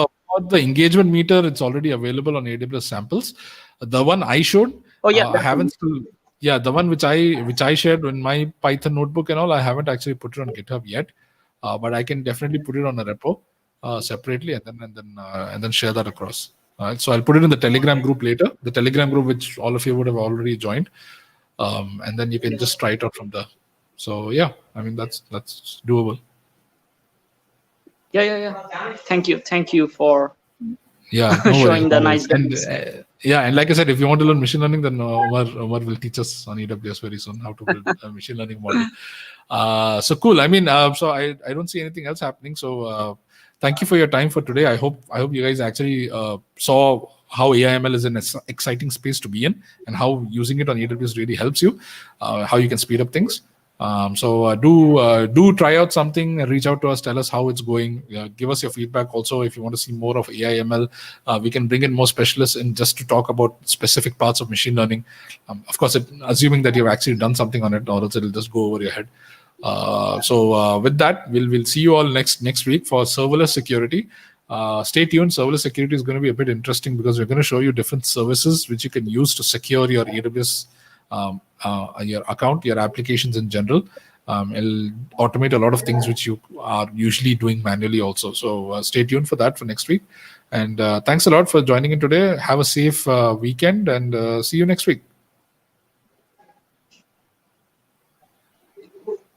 the engagement meter, it's already available on AWS samples. The one I showed, I haven't still. Yeah, the one which I shared in my Python notebook and all, I haven't actually put it on GitHub yet, but I can definitely put it on a repo separately and then share that across. So I'll put it in the Telegram group later, the Telegram group which all of you would have already joined, and then you can just try it out from there. So yeah, I mean that's doable. Yeah. Thank you for showing the nice demos. And like I said, if you want to learn machine learning, then Omar will teach us on AWS very soon how to build a machine learning model. So cool. I mean, so I don't see anything else happening. So thank you for your time for today. I hope you guys actually saw how AIML is an exciting space to be in, and how using it on AWS really helps you, how you can speed up things. So do try out something, reach out to us, tell us how it's going, give us your feedback. Also, if you want to see more of AIML, we can bring in more specialists in just to talk about specific parts of machine learning. Of course, assuming that you've actually done something on it, or else it'll just go over your head. So with that, we'll see you all next week for serverless security. Stay tuned. Serverless security is going to be a bit interesting because we're going to show you different services which you can use to secure your AWS your account, your applications in general. It'll automate a lot of things which you are usually doing manually also. So stay tuned for that for next week. And thanks a lot for joining in today. Have a safe weekend, and see you next week.